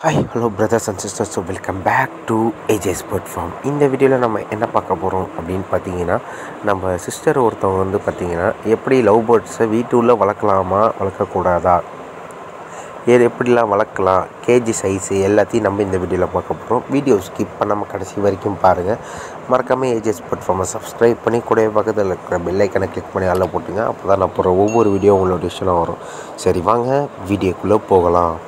Hi hello brothers and sisters, so welcome back to AJ's bird farm. இந்த வீடியோவில் நம்ம என்ன பார்க்க போகிறோம் அப்படின்னு பார்த்தீங்கன்னா, நம்ம சிஸ்டர் ஒருத்தவங்க வந்து பார்த்திங்கன்னா எப்படி லவ் பேர்ட்ஸை வீட்டுள்ள வளர்க்கலாமா வளர்க்கக்கூடாதா, எப்படிலாம் வளர்க்கலாம், கேஜி சைஸு எல்லாத்தையும் நம்ம இந்த வீடியோவில் பார்க்க போகிறோம். வீடியோ ஸ்கிப் பண்ணாமல் கடைசி வரைக்கும் பாருங்கள். மறக்காமல் ஏஜேஸ் பேர்ட் ஃபார்மை சப்ஸ்கிரைப் பண்ணி கூடவே பக்கத்தில் இருக்கிற பெல் ஐக்கனை கிளிக் பண்ணி அதில் போட்டுங்க. அப்போ தான் நான் போகிற ஒவ்வொரு வீடியோ உங்களோட டிஷ்ஷனாக வரும். சரி வாங்க வீடியோக்குள்ளே போகலாம்.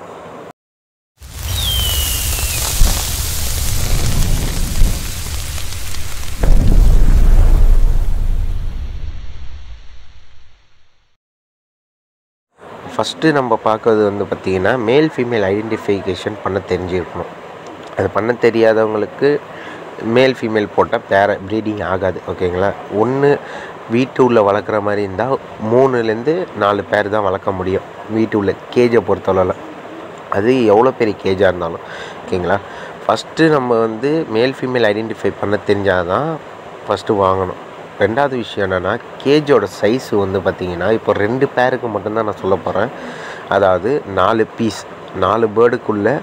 ஃபஸ்ட்டு நம்ம பார்க்கறது வந்து பார்த்திங்கன்னா மேல் ஃபீமேல் ஐடென்டிஃபிகேஷன் பண்ண தெரிஞ்சிருக்கணும். அது பண்ண தெரியாதவங்களுக்கு மேல் ஃபீமேல் போட்டால் பேர ப்ரீடிங் ஆகாது. ஓகேங்களா? ஒன்று வீட்டு உள்ள வளர்க்குற மாதிரி இருந்தால் 3லேருந்து 4 பேர் தான் வளர்க்க முடியும் வீட்டு உள்ள கேஜை பொறுத்தளவில். அது எவ்வளோ பெரிய கேஜாக இருந்தாலும். ஓகேங்களா? ஃபஸ்ட்டு நம்ம வந்து மேல் ஃபீமேல் ஐடென்டிஃபை பண்ண தெரிஞ்சால் தான் ஃபஸ்ட்டு வாங்கணும். ரெண்டாவது விஷயம் என்னென்னா, கேஜோட சைஸு வந்து பார்த்திங்கன்னா இப்போ 2 பேருக்கு மட்டும்தான் நான் சொல்ல போகிறேன். அதாவது 4 பீஸ் 4 பேர்டுக்குள்ள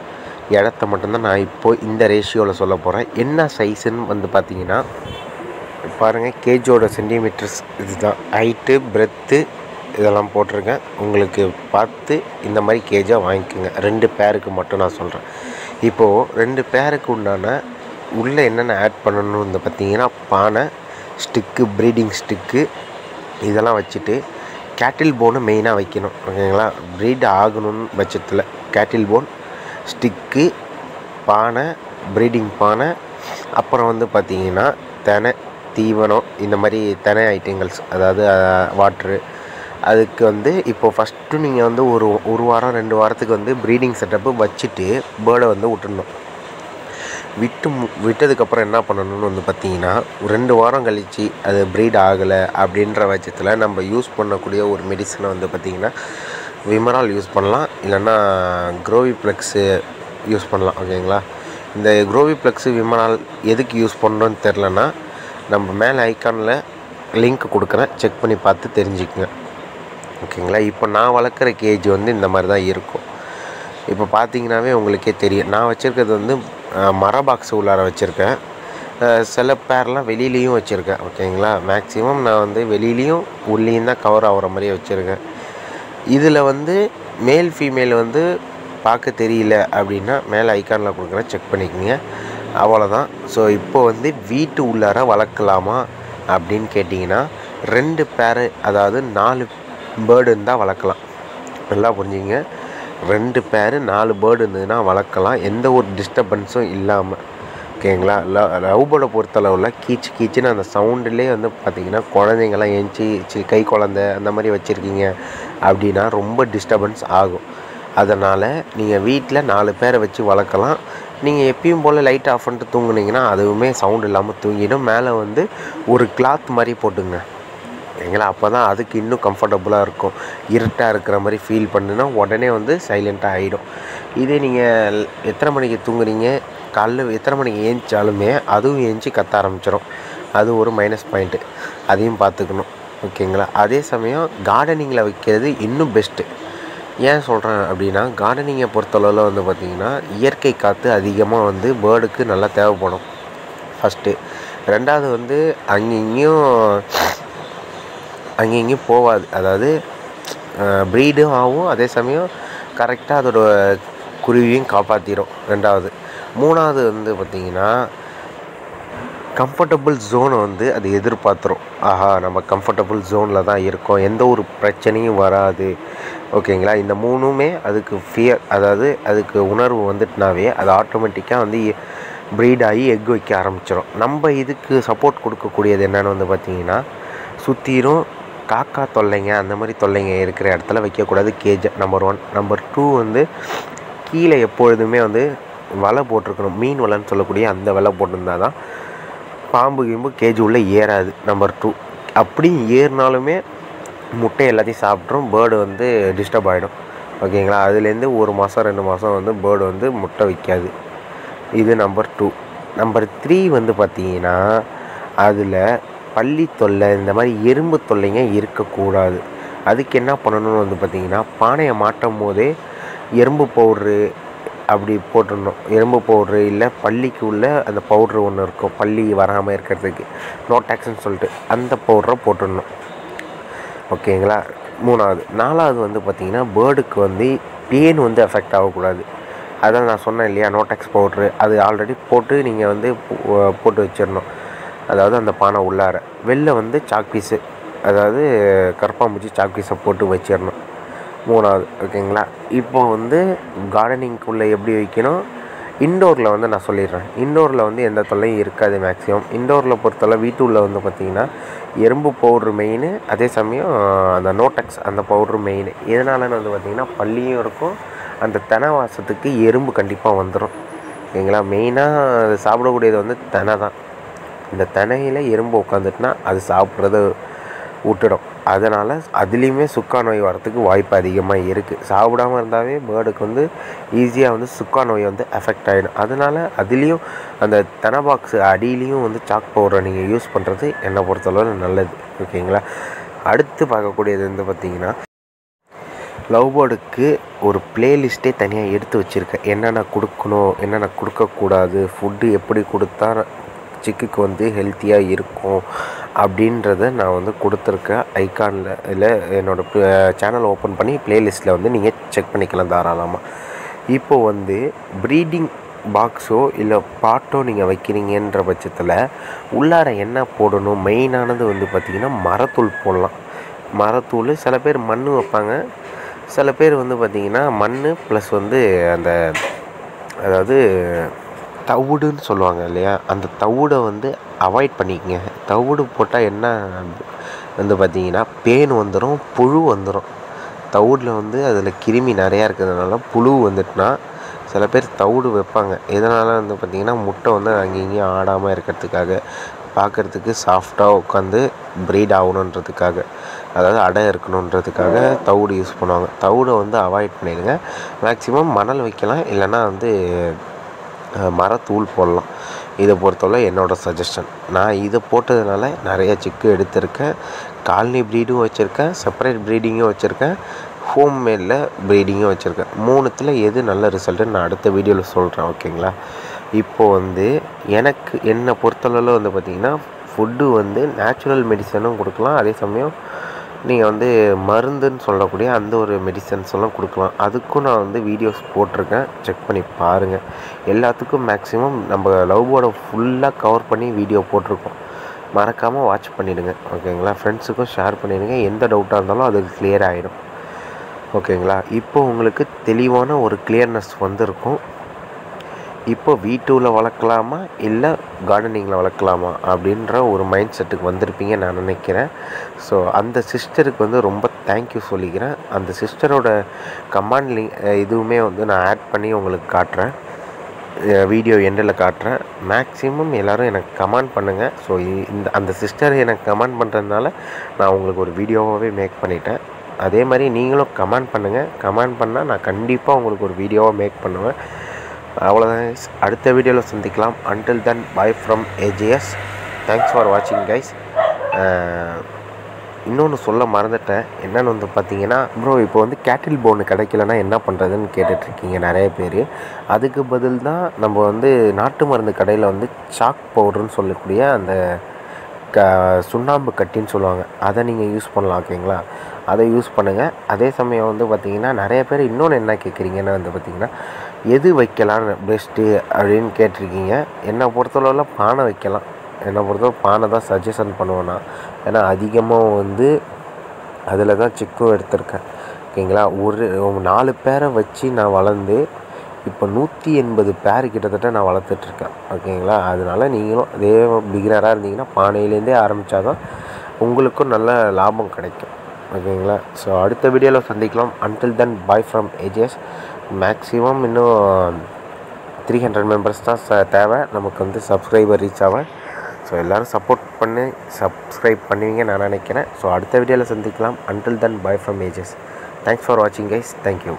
இடத்த மட்டும்தான் நான் இப்போது இந்த ரேஷியோவில் சொல்ல போகிறேன். என்ன சைஸுன்னு வந்து பார்த்திங்கன்னா பாருங்கள், கேஜோட சென்டிமீட்டர்ஸ் இதுதான், ஹைட்டு பிரெத்து இதெல்லாம் போட்டிருக்கேன். உங்களுக்கு பார்த்து இந்த மாதிரி கேஜாக வாங்கிக்கோங்க. 2 பேருக்கு மட்டும் நான் சொல்கிறேன். இப்போது 2 பேருக்கு உண்டான உள்ளே என்னென்ன ஆட் பண்ணணும்னு வந்து பார்த்திங்கன்னா, பானை, ஸ்டிக்கு, ப்ரீடிங் ஸ்டிக்கு இதெல்லாம் வச்சுட்டு கேட்டில் போனு மெயினாக வைக்கணும். ஓகேங்களா? ப்ரீட் ஆகணும்னு பட்சத்தில் கேட்டில் போன், ஸ்டிக்கு, பானை, ப்ரீடிங் பானை, அப்புறம் வந்து பார்த்திங்கன்னா தெனை, தீவனம், இந்த மாதிரி தெனை ஐட்டங்கள்ஸ், அதாவது வாட்ரு. அதுக்கு வந்து இப்போது ஃபஸ்ட்டு நீங்கள் வந்து ஒரு வாரம் 2 வாரத்துக்கு வந்து ப்ரீடிங் செட்டப்பு வச்சுட்டு பேர்டை வந்து விட்டுடணும். விட்டதுக்கப்புறம் என்ன பண்ணணும்னு வந்து பார்த்திங்கன்னா, 2 வாரம் கழித்து அது ப்ரீட் ஆகலை அப்படின்ற பட்சத்தில் நம்ம யூஸ் பண்ணக்கூடிய ஒரு மெடிசனை வந்து பார்த்திங்கன்னா விமரால் யூஸ் பண்ணலாம், இல்லைன்னா குரோவிப்ளெக்ஸு யூஸ் பண்ணலாம். ஓகேங்களா? இந்த குரோவிப்ளெக்ஸு விமரால் எதுக்கு யூஸ் பண்ணுறோன்னு தெரிலனா நம்ம மேலே ஐக்கானில் லிங்க் கொடுக்குறேன், செக் பண்ணி பார்த்து தெரிஞ்சுக்குங்க. ஓகேங்களா? இப்போ நான் வளர்க்குற கேஜ் வந்து இந்த மாதிரி தான் இருக்கும். இப்போ பார்த்தீங்கன்னாவே உங்களுக்கே தெரியும். நான் வச்சுருக்கிறது வந்து மர பாக்ஸ் உள்ளார வச்சுருக்கேன். சில பேர்லாம் வெளியிலையும் வச்சுருக்கேன். ஓகேங்களா? மேக்ஸிமம் நான் வந்து வெளியிலையும் உள்ளேயும் தான் கவர் ஆகிற மாதிரியே வச்சுருக்கேன். இதில் வந்து மேல் ஃபீமேல் வந்து பார்க்க தெரியல அப்படின்னா மேலே ஐக்கானில் கொடுக்குறேன், செக் பண்ணிக்கோங்க. அவ்வளோதான். ஸோ இப்போ வந்து வீட்டு உள்ளார வளர்க்கலாமா அப்படின்னு கேட்டிங்கன்னா 2 பேர், அதாவது 4 பேர்டு இருந்தால் வளர்க்கலாம். நல்லா புரிஞ்சுங்க. 2 பேர் 4 பேர்டு இருந்ததுன்னா வளர்க்கலாம், எந்த ஒரு டிஸ்டர்பன்ஸும் இல்லாமல். ஓகேங்களா? லவ் பேர்டை பொறுத்தளவில் கீச்சுன்னு அந்த சவுண்டுலேயே வந்து பார்த்திங்கன்னா குழந்தைங்கள்லாம் ஏஞ்சி கை குழந்தை அந்த மாதிரி வச்சுருக்கீங்க அப்படின்னா ரொம்ப டிஸ்டர்பன்ஸ் ஆகும். அதனால் நீங்கள் வீட்டில் 4 பேரை வச்சு வளர்க்கலாம். நீங்கள் எப்பயும் போல் லைட் ஆஃப் பண்ணிட்டு தூங்குனீங்கன்னா அதுவுமே சவுண்ட் இல்லாமல் தூங்கிடும். மேலே வந்து ஒரு கிளாத் மாதிரி போட்டுங்க. ஓகேங்களா? அப்போ தான் அதுக்கு இன்னும் கம்ஃபர்டபுளாக இருக்கும். இருட்டாக இருக்கிற மாதிரி ஃபீல் பண்ணுன்னா உடனே வந்து சைலண்ட்டாக ஆகிடும். இதே நீங்கள் எத்தனை மணிக்கு தூங்குறீங்க, காலைல எத்தனை மணிக்கு ஏஞ்சாலுமே அதுவும் ஏஞ்சி கத்த ஆரம்பிச்சிடும். அது ஒரு மைனஸ் பாயிண்ட்டு, அதையும் பார்த்துக்கணும். ஓகேங்களா? அதே சமயம் கார்டனிங்கில் வைக்கிறது இன்னும் பெஸ்ட்டு. ஏன் சொல்கிறேன் அப்படின்னா, கார்டனிங்கை பொறுத்தளவில் வந்து பார்த்திங்கன்னா இயற்கை காற்று அதிகமாக வந்து பேர்டுக்கு நல்லா தேவைப்படும் ஃபஸ்ட்டு. ரெண்டாவது வந்து அங்கேயும் போகாது, அதாவது ப்ரீடும் ஆகும், அதே சமயம் கரெக்டாக அதோட குருவியும் காப்பாற்றிடும். ரெண்டாவது. மூணாவது வந்து பார்த்திங்கன்னா கம்ஃபர்டபுள் ஜோனை வந்து அது எதிர்பார்த்துரும். ஆஹா, நம்ம கம்ஃபர்டபுள் ஜோனில் தான் இருக்கோம், எந்த ஒரு பிரச்சனையும் வராது. ஓகேங்களா? இந்த 3மே அதுக்கு ஃபியர், அதாவது அதுக்கு உணர்வு வந்துட்டுனாவே அது ஆட்டோமேட்டிக்காக வந்து ப்ரீட் ஆகி எக் வைக்க ஆரம்பிச்சிடும். நம்ம இதுக்கு சப்போர்ட் கொடுக்கக்கூடியது என்னென்னு வந்து பார்த்திங்கன்னா, சுற்றிலும் காக்கா தொல்லைங்க அந்த மாதிரி தொல்லைங்க இருக்கிற இடத்துல வைக்கக்கூடாது கேஜை. நம்பர் 1. நம்பர் 2 வந்து கீழே எப்பொழுதுமே வந்து வலை போட்டிருக்கணும். மீன் வலைன்னு சொல்லக்கூடிய அந்த வலை போட்டிருந்தால் தான் பாம்பு கேஜ் உள்ளே ஏறாது. நம்பர் 2. அப்படியும் ஏறினாலுமே முட்டை எல்லாத்தையும் சாப்பிட்ரும், பேர்டு வந்து டிஸ்டர்ப் ஆகிடும். ஓகேங்களா? அதுலேருந்து 1 மாதம் 2 மாதம் வந்து பேர்டு வந்து முட்டை வைக்காது. இது நம்பர் 2. நம்பர் 3 வந்து பார்த்திங்கன்னா அதில் பல்லி தொல்லை, இந்த மாதிரி எறும்பு தொல்லைங்க இருக்கக்கூடாது. அதுக்கு என்ன பண்ணணும்னு வந்து பார்த்திங்கன்னா, பானையை மாட்டும் போதே எறும்பு பவுட்ரு அப்படி போட்டுடணும். எறும்பு பவுட்ரு இல்லை பல்லிக்கு உள்ள அந்த பவுட்ரு ஒன்று இருக்கும், பல்லி வராமல் இருக்கிறதுக்கு நோடாக்ஸ்ன்னு சொல்லிட்டு, அந்த பவுட்ரை போட்டுடணும். ஓகேங்களா. 3வது. 4வது வந்து பார்த்திங்கன்னா பேர்டுக்கு வந்து பேன் வந்து எஃபெக்ட் ஆகக்கூடாது. அதான் நான் சொன்னேன் இல்லையா, நோடாக்ஸ் பவுட்ரு அது ஆல்ரெடி போட்டு நீங்கள் வந்து போட்டு வச்சிடணும். அதாவது அந்த பானை உள்ளார வெளில வந்து சாக் பீஸு, அதாவது கரப்பாம்பூச்சி சாக் பீஸை போட்டு வச்சிடணும். 3வது. ஓகேங்களா. இப்போ வந்து கார்டனிங்குள்ளே எப்படி வைக்கணும், இன்டோரில் வந்து நான் சொல்லிடுறேன். இன்டோரில் வந்து எந்த தொல்லையும் இருக்காது மேக்ஸிமம். இன்டோரில் பொறுத்தவரை வீட்டுள்ள வந்து பார்த்திங்கன்னா எறும்பு பவுட்ரு மெயின், அதே சமயம் அந்த நோடாக்ஸ் அந்த பவுட்ரு மெயின். எதனாலன்னு வந்து பார்த்திங்கன்னா பல்லியும் இருக்கும், அந்த தெனை வாசத்துக்கு எறும்பு கண்டிப்பாக வந்துடும். ஓகேங்களா. மெயினாக சாப்பிடக்கூடியது வந்து தெனை தான். இந்த தெனையில் எறும்பு உட்காந்துட்டுனா அது சாப்பிட்றத விட்டுடும். அதனால் அதுலேயுமே சுக்கா நோய் வரத்துக்கு வாய்ப்பு அதிகமாக இருக்குது. சாப்பிடாமல் இருந்தாவே பேர்டுக்கு வந்து ஈஸியாக வந்து சுக்கா நோய் வந்து எஃபெக்ட் ஆகிடும். அதனால் அதுலேயும் அந்த தெனை பாக்ஸு அடியிலையும் வந்து சாக் பவுடரை நீங்கள் யூஸ் பண்ணுறது என்னை பொறுத்தளவு நல்லது. ஓகேங்களா. அடுத்து பார்க்கக்கூடியது வந்து பார்த்திங்கன்னா லவ் பேர்டுக்கு ஒரு ப்ளேலிஸ்ட்டே தனியாக எடுத்து வச்சுருக்கேன். என்னென்ன கொடுக்கணும், என்னென்ன கொடுக்கக்கூடாது, ஃபுட்டு எப்படி கொடுத்தா சிக்குக்கு வந்து ஹெல்த்தியாக இருக்கும் அப்படின்றத நான் வந்து கொடுத்துருக்கேன். ஐகானில் இல்லை என்னோடய சேனல் ஓப்பன் பண்ணி ப்ளேலிஸ்ட்டில் வந்து நீங்கள் செக் பண்ணிக்கலாம் தாராளமாக. இப்போது வந்து ப்ரீடிங் பாக்ஸோ இல்லை பாட்டோ நீங்கள் வைக்கிறீங்கன்ற பட்சத்தில் உள்ளார என்ன போடணும், மெயினானது வந்து பார்த்திங்கன்னா மரத்தூள் போடலாம். மரத்தூள் சில பேர் மண் வைப்பாங்க, சில பேர் வந்து பார்த்திங்கன்னா மண் ப்ளஸ் வந்து அந்த அதாவது தவிடுன்னு சொல்லுவாங்க இல்லையா, அந்த தவிடை வந்து அவாய்ட் பண்ணிக்கங்க. தவிடு போட்டால் என்ன வந்து பார்த்திங்கன்னா பேன் வந்துடும், புழு வந்துடும். தவிடில் வந்து அதில் கிருமி நிறையா இருக்கிறதுனால புழு வந்துட்டுனா சில பேர் தவிடு வைப்பாங்க. எதனால் வந்து பார்த்திங்கன்னா முட்டை வந்து அங்கேயும் ஆடாமல் இருக்கிறதுக்காக, பார்க்குறதுக்கு சாஃப்டாக உட்காந்து ப்ரீட் ஆகணுன்றதுக்காக, அதாவது அடை இருக்கணுன்றதுக்காக தவிடு யூஸ் பண்ணுவாங்க. தவிடை வந்து அவாய்ட் பண்ணிடுங்க. மேக்ஸிமம் மணல் வைக்கலாம், இல்லைன்னா வந்து மரத்தூள் போடலாம். இதை பொறுத்தவரை என்னோடய சஜஷன். நான் இதை போட்டதுனால நிறைய சிக்கு எடுத்திருக்கேன். காலனி ப்ரீடும் வச்சுருக்கேன், செப்பரேட் ப்ரீடிங்கும் வச்சுருக்கேன், ஹோம் மேடில் ப்ரீடிங்கும் வச்சுருக்கேன். 3த்தில் எது நல்ல ரிசல்ட்டுன்னு நான் அடுத்த வீடியோவில் சொல்கிறேன். ஓகேங்களா. இப்போது வந்து எனக்கு என்னை பொறுத்தளவில் வந்து பார்த்திங்கன்னா ஃபுட்டு வந்து நேச்சுரல் மெடிசனும் கொடுக்கலாம், அதே சமயம் நீங்கள் வந்து மருந்துன்னு சொல்லக்கூடிய அந்த ஒரு மெடிசன்ஸ் எல்லாம் கொடுக்கலாம். அதுக்கும் நான் வந்து வீடியோஸ் போட்டிருக்கேன், செக் பண்ணி பாருங்கள். எல்லாத்துக்கும் மேக்ஸிமம் நம்ம லவ் பேர்டை ஃபுல்லாக கவர் பண்ணி வீடியோ போட்டிருக்கோம். மறக்காமல் வாட்ச் பண்ணிவிடுங்க. ஓகேங்களா. ஃப்ரெண்ட்ஸுக்கும் ஷேர் பண்ணிவிடுங்க. எந்த டவுட்டாக இருந்தாலும் அது கிளியர் ஆகிடும். ஓகேங்களா. இப்போது உங்களுக்கு தெளிவான ஒரு கிளியர்னஸ் வந்திருக்கும். இப்போ வீட்டுல வளர்க்கலாமா இல்லை கார்டனிங்கில் வளர்க்கலாமா அப்படின்ற ஒரு மைண்ட் செட்டுக்கு வந்திருப்பீங்க நான் நினைக்கிறேன். ஸோ அந்த சிஸ்டருக்கு வந்து ரொம்ப தேங்க்யூ சொல்லிக்கிறேன். அந்த சிஸ்டரோட கமெண்ட் லிங்க் இதுவுமே வந்து நான் ஆட் பண்ணி உங்களுக்கு காட்டுறேன், வீடியோ எண்டில் காட்டுறேன். மேக்ஸிமம் எல்லோரும் எனக்கு கமெண்ட் பண்ணுங்கள். ஸோ அந்த சிஸ்டர் எனக்கு கமெண்ட் பண்ணுறதுனால நான் உங்களுக்கு ஒரு வீடியோவாகவே மேக் பண்ணிட்டேன். அதே மாதிரி நீங்களும் கமெண்ட் பண்ணுங்கள். கமெண்ட் பண்ணால் நான் கண்டிப்பாக உங்களுக்கு ஒரு வீடியோவாக மேக் பண்ணுவேன். அவ்வளோதான் கைஸ். அடுத்த வீடியோவில் சந்திக்கலாம். Until then bye from AJS. Thanks for வாட்சிங் கைஸ். இன்னொன்று சொல்ல மறந்துட்டேன். என்னென்னு வந்து பார்த்தீங்கன்னா ப்ரோ இப்போ வந்து கேட்டில் போன் கிடைக்கலன்னா என்ன பண்ணுறதுன்னு கேட்டுட்ருக்கீங்க நிறைய பேர். அதுக்கு பதில் தான் நம்ம வந்து நாட்டு மருந்து கடையில் வந்து சாக் பவுடர்னு சொல்லக்கூடிய அந்த சுண்ணாம்பு கட்டின்னு சொல்லுவாங்க, அதை நீங்கள் யூஸ் பண்ணலாம். ஓகேங்களா. அதை யூஸ் பண்ணுங்கள். அதே சமயம் வந்து பார்த்திங்கன்னா நிறைய பேர் இன்னொன்று என்ன கேட்குறீங்கன்னா வந்து பார்த்திங்கன்னா எது வைக்கலான்னு பெஸ்ட்டு அப்படின்னு கேட்டிருக்கீங்க. என்னை பொறுத்தளவில் பானை வைக்கலாம். என்னை பொறுத்தவரை பானை தான் சஜஷன் பண்ணுவேன்னா, ஏன்னா அதிகமாக வந்து அதில் தான் சிக்கும் எடுத்திருக்கேன். ஓகேங்களா. ஒரு 4 பேரை வச்சு நான் வளர்ந்து இப்போ 180 பேர் கிட்டத்தட்ட நான் வளர்த்துட்ருக்கேன். ஓகேங்களா. அதனால் நீங்களும் அதே பிகினராக இருந்தீங்கன்னா பானையிலேருந்தே ஆரம்பித்தா தான் உங்களுக்கும் நல்ல லாபம் கிடைக்கும். ஓகேங்களா. ஸோ அடுத்த வீடியோவில் சந்திக்கலாம். Until then bye from AJS. Maximum இன்னும் 300 மெம்பர்ஸ் தான் தேவை நமக்கு வந்து சப்ஸ்கிரைபர் ரீச் ஆக. ஸோ எல்லோரும் சப்போர்ட் பண்ணி சப்ஸ்கிரைப் பண்ணுவீங்க நான் நினைக்கிறேன். ஸோ அடுத்த வீடியோவில் சந்திக்கலாம். Until then bye from AJS. Thanks for வாட்சிங் guys. Thank you.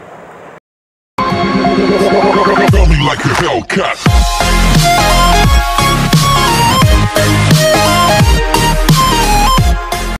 Tell me like a Hellcat.